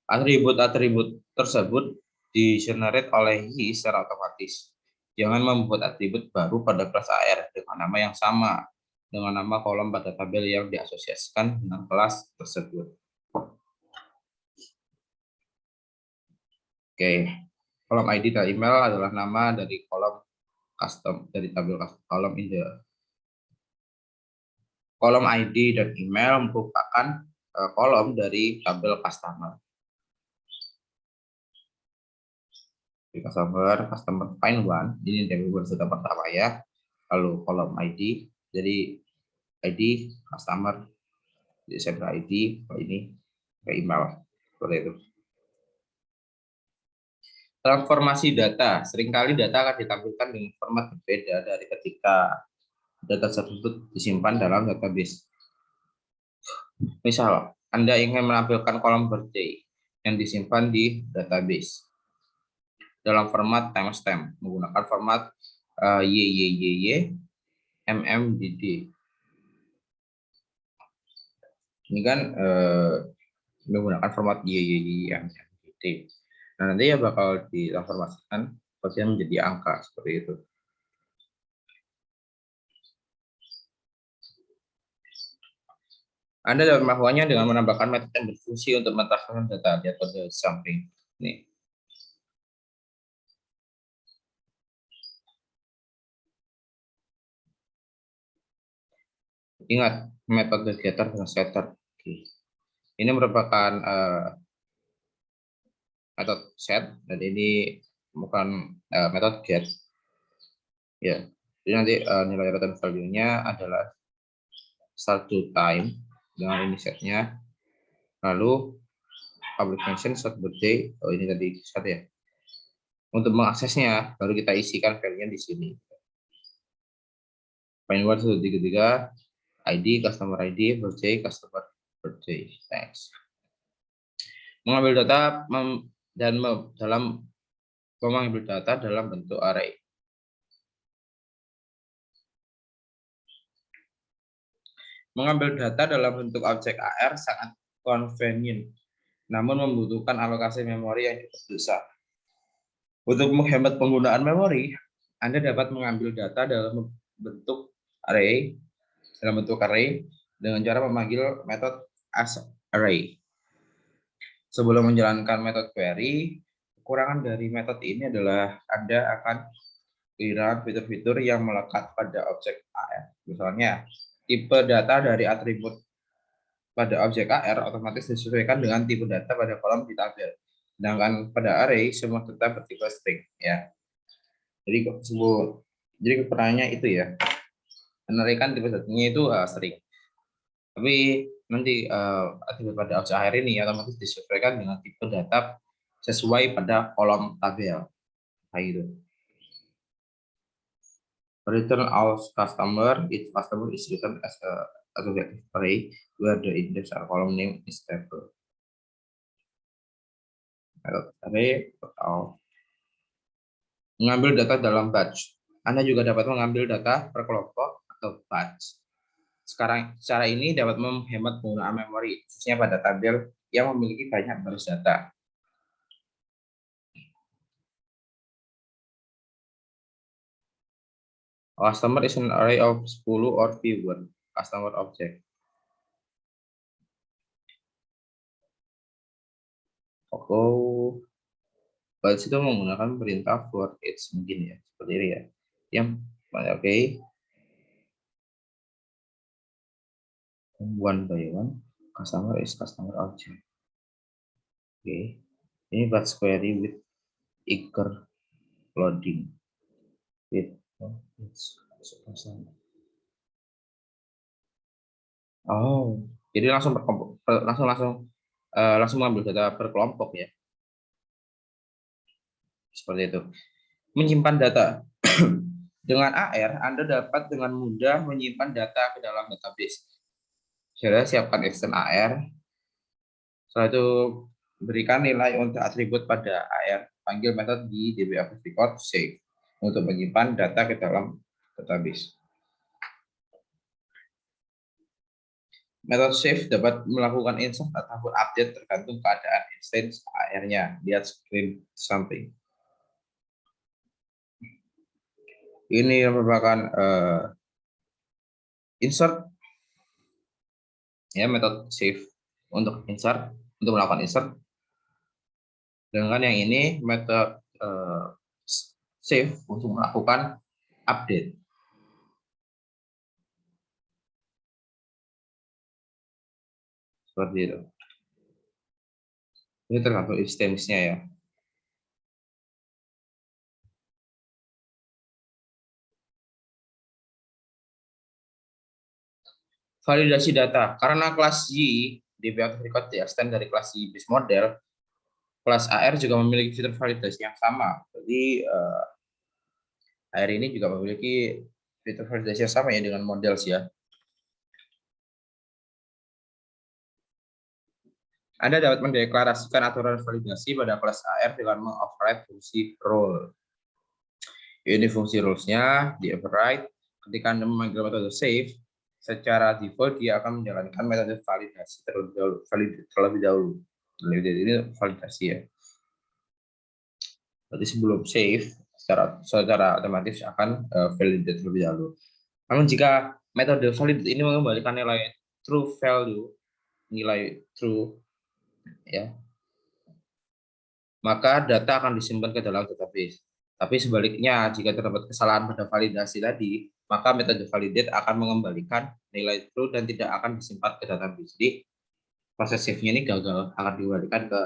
A: Atribut-atribut tersebut di-generate oleh Y secara otomatis. Jangan membuat atribut baru pada kelas AR dengan nama yang sama dengan nama kolom pada tabel yang diasosiasikan dengan kelas tersebut. Oke, kolom ID dan email adalah nama dari kolom custom dari tabel kolom ini. Kolom ID dan email merupakan kolom dari tabel customer. Di customer find one ini dari data pertama ya. Lalu kolom ID, jadi ID customer, di sender ID ini ke email seperti itu. Transformasi data, seringkali data akan ditampilkan dengan format berbeda dari ketika data tersebut disimpan dalam database. Misal, Anda ingin menampilkan kolom birthday yang disimpan di database dalam format timestamp menggunakan format YYYY MMDD. Ini kan menggunakan format YYYY MMDD. Nah, nanti ya bakal ditransformasikan menjadi angka seperti itu. Anda dapat melakukannya dengan menambahkan metode yang berfungsi untuk mentransformasi data di metode sampling. Nih. Ingat metode getter dan setter. Oke. Ini merupakan metode set dan ini bukan metode get. Ya, jadi nanti nilai return value-nya adalah start to time dengan ini setnya, lalu public mention start birthday. Oh, ini tadi set ya. Untuk mengaksesnya baru kita isikan value-nya di sini. Find word 133 ID, customer ID, birthday, customer birthday. Thanks. Mengambil data dalam mengambil data dalam bentuk array. Mengambil data dalam bentuk objek AR sangat convenient, namun membutuhkan alokasi memori yang cukup besar. Untuk menghemat penggunaan memori, Anda dapat mengambil data dalam bentuk array dengan cara memanggil metode asArray. Sebelum menjalankan metode query, kekurangan dari metode ini adalah Anda akan kehilangan fitur-fitur yang melekat pada objek AR. Misalnya, tipe data dari atribut pada objek AR otomatis disesuaikan dengan tipe data pada kolom di tabel. Sedangkan pada array semua tetap bertipe string ya. Jadi kekurangannya itu ya. Menarikan tipe datanya itu string. Tapi nanti atribut pada objek AR ini otomatis disesuaikan dengan tipe data sesuai pada kolom tabel. Kayak gitu. Return all customer, if customer is written as a objective array where the index or column name is stable. Array atau mengambil data dalam batch. Anda juga dapat mengambil data per kelompok atau batch. Sekarang cara ini dapat menghemat penggunaan memori, khususnya pada tabel yang memiliki banyak baris data. Customer is an array of 10 or fewer customer object. Batch itu menggunakan perintah for each mungkin ya, seperti ini ya. Yang oke. One by one, customer is customer object. Oke. Ini batch query with eager loading. Oh, jadi langsung mengambil data per kelompok ya. Seperti itu. Menyimpan data. Dengan AR, Anda dapat dengan mudah menyimpan data ke dalam database. Saya siapkan extend AR. Setelah itu berikan nilai untuk atribut pada AR. Panggil metode di dbObjectRecord save untuk menyimpan data ke dalam database. Metode save dapat melakukan insert ataupun update tergantung keadaan instance AR-nya. Lihat screen samping. Ini merupakan insert ya, metode save untuk insert, untuk melakukan insert. Dengan yang ini metode save untuk melakukan update. Seperti itu. Ini tergantung instance-nya ya. Validasi data. Karena kelas Y dbObjectRecord di-extend dari kelas Y base model, kelas AR juga memiliki fitur validasi yang sama. Jadi AR ini juga memiliki fitur validasi yang sama ya dengan models ya. Anda dapat mendeklarasikan aturan validasi pada kelas AR dengan mengoverride fungsi role. Ini fungsi rules-nya di override. Ketika Anda memanggil metode save, secara default dia akan menjalankan metode validasi terlebih dahulu. Ini validasi ya. Berarti sebelum save, secara otomatis akan validate terlebih dahulu. Namun jika metode validate ini mengembalikan nilai true value, nilai true ya, maka data akan disimpan ke dalam database. Tapi sebaliknya, jika terdapat kesalahan pada validasi tadi, maka metode validate akan mengembalikan nilai true dan tidak akan disimpan ke database. Jadi proses save-nya ini gagal, akan dikembalikan ke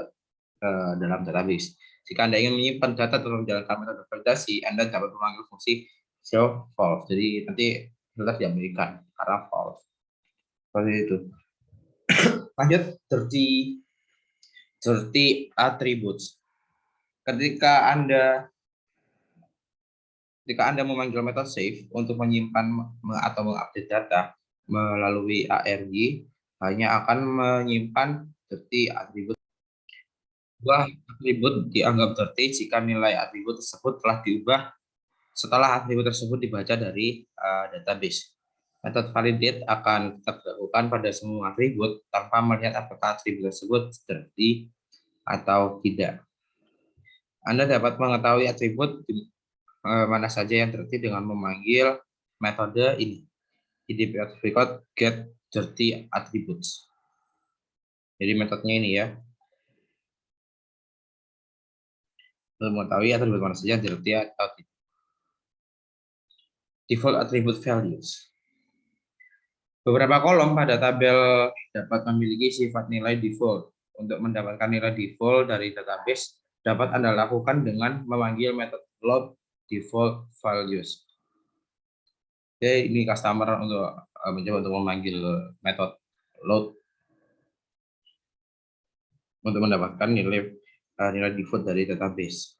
A: dalam database. Jika Anda ingin menyimpan data dalam menjalankan metode validasi, Anda dapat memanggil fungsi show false. Jadi nanti data diambilkan karena false. Seperti itu. Lanjut, dirty attributes. Ketika Anda memanggil metode save untuk menyimpan atau mengupdate data melalui ARG, hanya akan menyimpan dirty attribute. Sebuah atribut dianggap dirty jika nilai atribut tersebut telah diubah setelah atribut tersebut dibaca dari database. Metode validate akan tetap dilakukan pada semua atribut tanpa melihat apakah atribut tersebut dirty atau tidak. Anda dapat mengetahui atribut mana saja yang dirty dengan memanggil metode ini, idp_record get dirty attributes. Jadi metodenya ini ya. Untuk mengetahui atribut mana saja yang dirty atau tidak. Default attribute values. Beberapa kolom pada tabel dapat memiliki sifat nilai default. Untuk mendapatkan nilai default dari database, dapat Anda lakukan dengan memanggil metode load default values. Oke, ini customer untuk mencoba untuk memanggil metode load untuk mendapatkan nilai default dari database.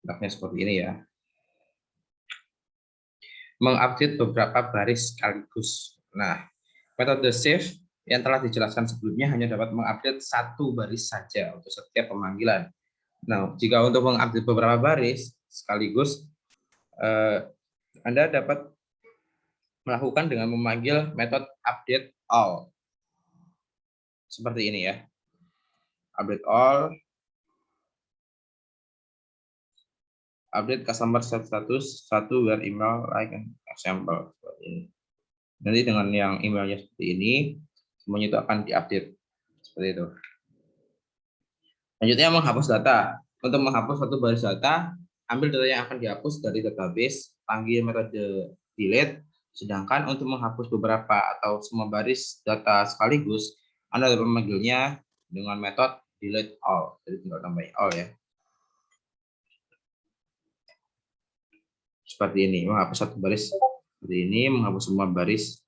A: Contohnya seperti ini ya. Mengupdate beberapa baris sekaligus. Nah, metode save yang telah dijelaskan sebelumnya hanya dapat mengupdate satu baris saja untuk setiap pemanggilan. Nah, jika untuk mengupdate beberapa baris sekaligus, Anda dapat melakukan dengan memanggil metode update all. Seperti ini ya. Update all. Update customer status satu where email like an example. Seperti ini. Nanti dengan yang emailnya seperti ini, semuanya itu akan diupdate. Seperti itu. Selanjutnya menghapus data. Untuk menghapus satu baris data, ambil data yang akan dihapus dari database, panggil metode delete. Sedangkan untuk menghapus beberapa atau semua baris data sekaligus, Anda dapat memanggilnya dengan metode delete all. Jadi tinggal tambah all ya. Seperti ini, menghapus satu baris seperti ini, menghapus semua baris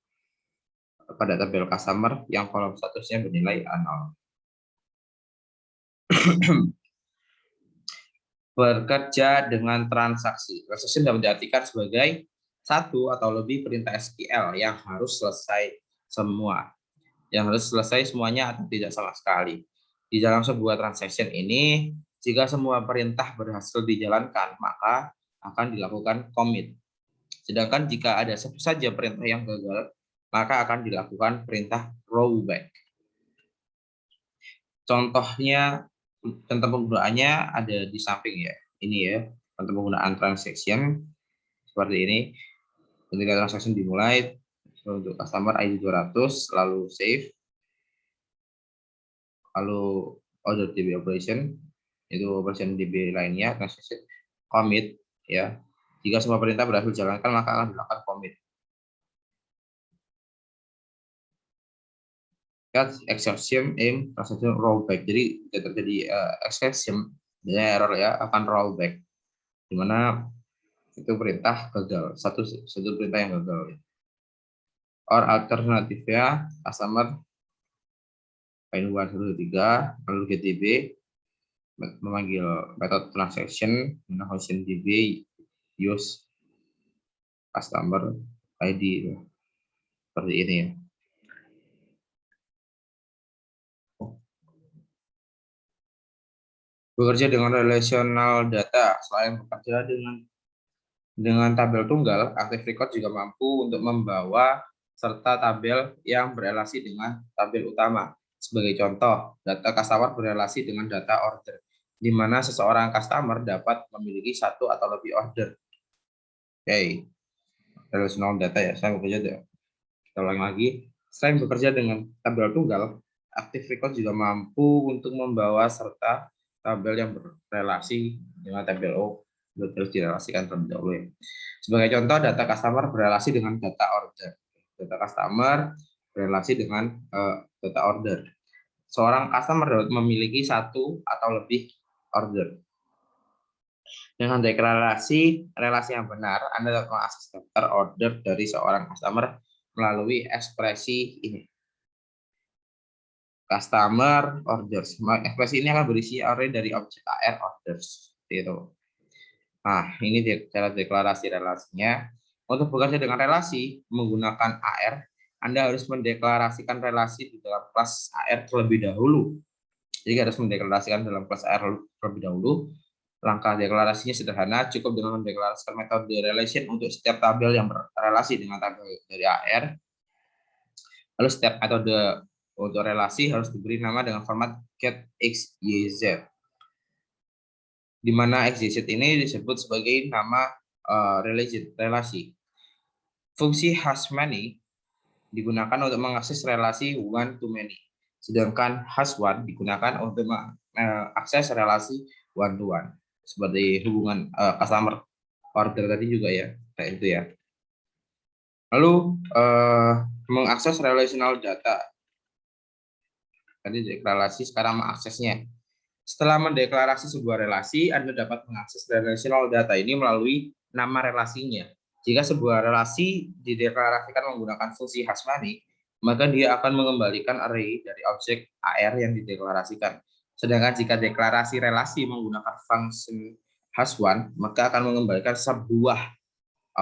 A: pada tabel customer yang kolom statusnya bernilai 0. Bekerja dengan transaksi. Transaksi dapat diartikan sebagai satu atau lebih perintah SQL yang harus selesai semua. Yang harus selesai semuanya atau tidak sama sekali. Di dalam sebuah transaction ini, jika semua perintah berhasil dijalankan, maka akan dilakukan commit. Sedangkan jika ada satu saja perintah yang gagal, maka akan dilakukan perintah rollback. Contohnya, contoh penggunaannya ada di samping ya. Ini ya, contoh penggunaan transaction seperti ini. Ketika transaction dimulai untuk customer ID 200, lalu save, lalu order DB operation, itu operation DB lainnya, transaction commit ya. Jika semua perintah berhasil dijalankan, maka akan dilakukan commit. Exception in transaction rollback. Jadi jika terjadi exception, error ya, akan rollback. Dimana itu perintah gagal, satu perintah yang gagal. Or alternatifnya customer find 123 lalu GTB memanggil metode transaction function DB use customer ID seperti ini ya. Bekerja dengan relational data. Selain bekerja dengan tabel tunggal, Active Record juga mampu untuk membawa serta tabel yang berelasi dengan tabel utama. Sebagai contoh, data customer berelasi dengan data order, di mana seseorang customer dapat memiliki satu atau lebih order. Oke, relational data ya, saya bekerja deh. Kita ulang lagi. Selain bekerja dengan tabel tunggal, Active Record juga mampu untuk membawa serta tabel yang berrelasi dengan tabel O, harus direlasikan terlebih dahulu ya. Sebagai contoh, data customer berrelasi dengan data order. Data customer relasi dengan data order. Seorang customer memiliki satu atau lebih order. Dengan deklarasi relasi yang benar, Anda dapat mengakses daftar order dari seorang customer melalui ekspresi ini. Customer orders. Ekspresi ini akan berisi array dari objek AR orders. Gitu. Nah, ini cara deklarasi relasinya. Untuk bekerja dengan relasi menggunakan AR, Anda harus mendeklarasikan relasi di dalam kelas AR terlebih dahulu. Jadi harus mendeklarasikan dalam kelas AR terlebih dahulu. Langkah deklarasinya sederhana, cukup dengan mendeklarasikan metode relation untuk setiap tabel yang berrelasi dengan tabel dari AR. Lalu setiap metode untuk relasi harus diberi nama dengan format get xyz, di mana xyz ini disebut sebagai nama relasi. Fungsi has_many digunakan untuk mengakses relasi one to many, sedangkan has_one digunakan untuk mengakses relasi one to one, seperti hubungan customer order tadi juga ya, kayak itu ya. Lalu mengakses relational data. Tadi deklarasi, sekarang mengaksesnya. Setelah mendeklarasi sebuah relasi, Anda dapat mengakses relational data ini melalui nama relasinya. Jika sebuah relasi dideklarasikan menggunakan fungsi has_many, maka dia akan mengembalikan array dari objek AR yang dideklarasikan. Sedangkan jika deklarasi relasi menggunakan fungsi has_one, maka akan mengembalikan sebuah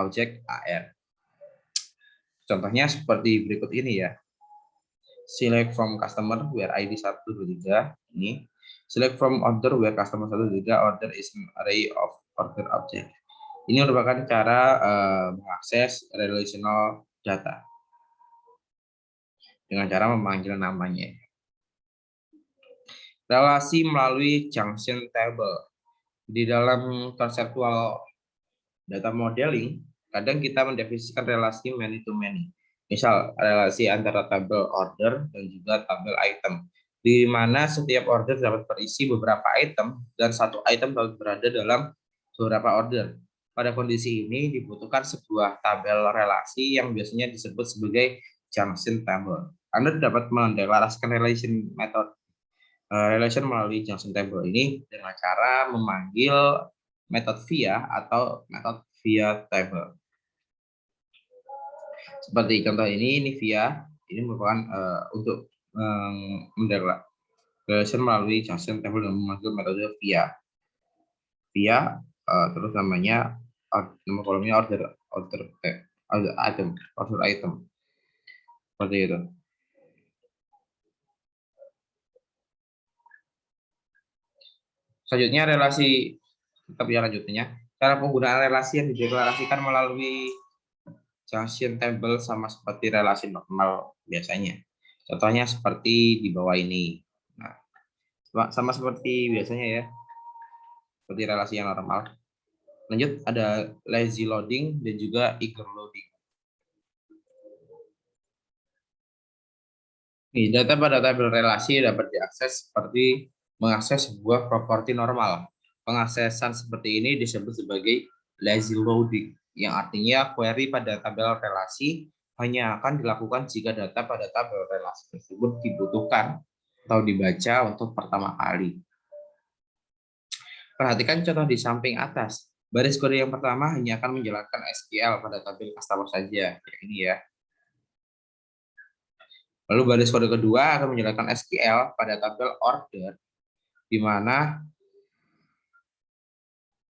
A: objek AR. Contohnya seperti berikut ini ya. Select from customer where ID 123 ini. Select from order where customer 123 order is an array of order object. Ini merupakan cara mengakses relational data dengan cara memanggil namanya. Relasi melalui junction table. Di dalam konseptual data modeling, kadang kita mendefinisikan relasi many to many. Misal relasi antara tabel order dan juga tabel item, di mana setiap order dapat berisi beberapa item dan satu item dapat berada dalam beberapa order. Pada kondisi ini dibutuhkan sebuah tabel relasi yang biasanya disebut sebagai junction table. Anda dapat mendeklarasikan relation melalui junction table ini dengan cara memanggil metode via atau metode via table. Seperti contoh ini via, ini merupakan untuk mendeklarasi melalui junction table dan memanggil metode via. Via terus namanya nama kolomnya order item. Seperti itu. Selanjutnya relasi lanjutnya. Cara penggunaan relasi yang dideklarasikan melalui junction table sama seperti relasi normal biasanya. Contohnya seperti di bawah ini. Nah, sama seperti biasanya ya. Seperti relasi yang normal. Lanjut ada lazy loading dan juga eager loading. Nih, data pada tabel relasi dapat diakses seperti mengakses sebuah properti normal. Pengaksesan seperti ini disebut sebagai lazy loading, yang artinya query pada tabel relasi hanya akan dilakukan jika data pada tabel relasi tersebut dibutuhkan atau dibaca untuk pertama kali. Perhatikan contoh di samping atas. Baris kode yang pertama hanya akan menjalankan SQL pada tabel customer saja, yang ini ya. Lalu baris kode kedua akan menjalankan SQL pada tabel order, di mana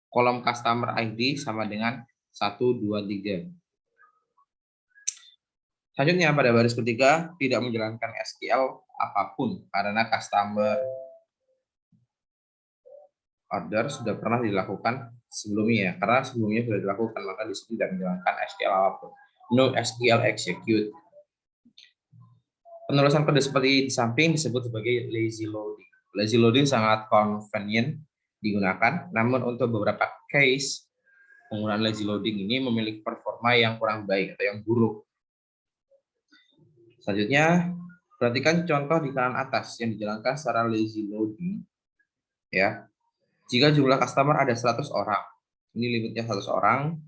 A: kolom customer ID sama dengan 1, 2, 3. Selanjutnya pada baris ketiga tidak menjalankan SQL apapun karena customer order sudah pernah dilakukan sebelumnya. Karena sebelumnya sudah dilakukan, maka di sini tidak menjalankan SQL apapun. No SQL execute. Penulisan kode seperti di samping disebut sebagai lazy loading. Lazy loading sangat convenient digunakan, namun untuk beberapa case penggunaan lazy loading ini memiliki performa yang kurang baik atau yang buruk. Selanjutnya, perhatikan contoh di kanan atas yang dijalankan secara lazy loading. Ya, jika jumlah customer ada 100 orang, ini limitnya 100 orang.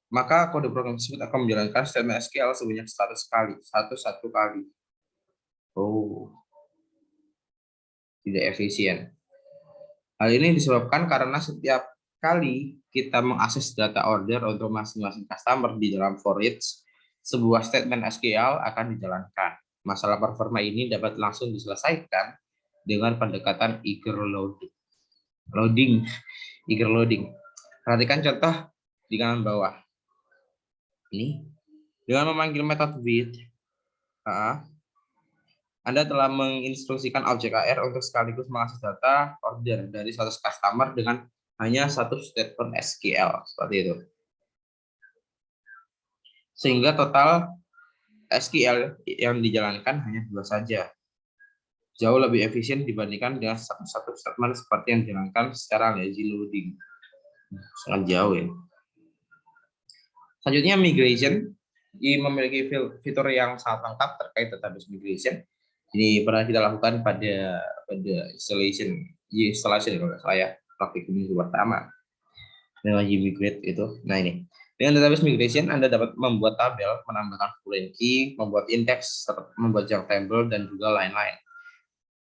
A: maka kode program tersebut akan menjalankan statement SQL sebanyak 100 kali, satu kali. Oh, tidak efisien. Hal ini disebabkan karena setiap kali kita mengakses data order untuk masing-masing customer di dalam for each, sebuah statement SQL akan dijalankan. Masalah performa ini dapat langsung diselesaikan dengan pendekatan eager loading. Perhatikan contoh di kanan bawah. Ini dengan memanggil metode with, Anda telah menginstruksikan objek AR untuk sekaligus mengakses data order dari 100 customer dengan hanya satu statement SQL seperti itu. Sehingga total SQL yang dijalankan hanya 2 saja. Jauh lebih efisien dibandingkan dengan satu statement seperti yang dijalankan secara lazy loading. Sangat jauh ya. Selanjutnya migration. Ini memiliki fitur yang sangat lengkap terkait database migration. Ini pernah kita lakukan pada installation kalau nggak salah ya, praktikum minggu pertama dengan migrate itu. Nah ini dengan database migration Anda dapat membuat tabel, menambahkan foreign key, membuat index, membuat junk table dan juga lain-lain.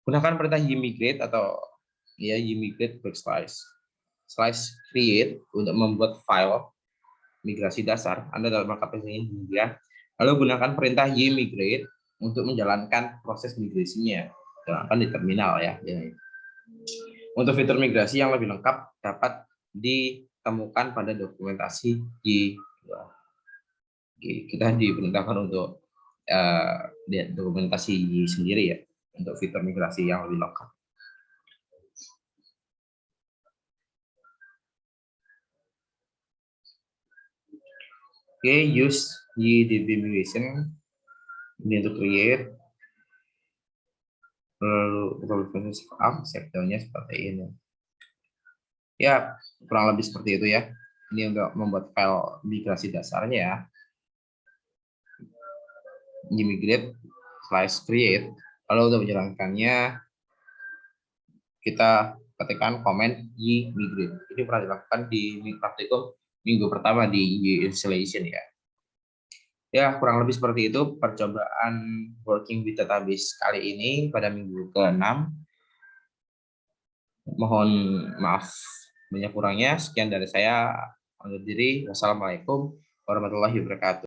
A: Gunakan perintah migrate atau ya migrate backslice create untuk membuat file migrasi dasar. Anda dapat mengaplikasikannya kemudian lalu gunakan perintah migrate untuk menjalankan proses migrasinya. Jalankan di terminal ya. Untuk fitur migrasi yang lebih lengkap dapat ditemukan pada dokumentasi kita diperintahkan untuk lihat dokumentasi sendiri ya untuk fitur migrasi yang lebih lengkap. Oke, use YDB migration ini untuk create, lalu sektornya seperti ini. Ya, kurang lebih seperti itu ya. Ini untuk membuat file migrasi dasarnya ya. Migrate /create. Lalu untuk menjalankannya kita ketikkan komen migrate. Ini pernah dilakukan di praktikum minggu pertama di installation ya. Ya, kurang lebih seperti itu percobaan working with database kali ini pada minggu ke-6. Mohon maaf banyak kurangnya. Sekian dari saya. Undur diri. Wassalamualaikum warahmatullahi wabarakatuh.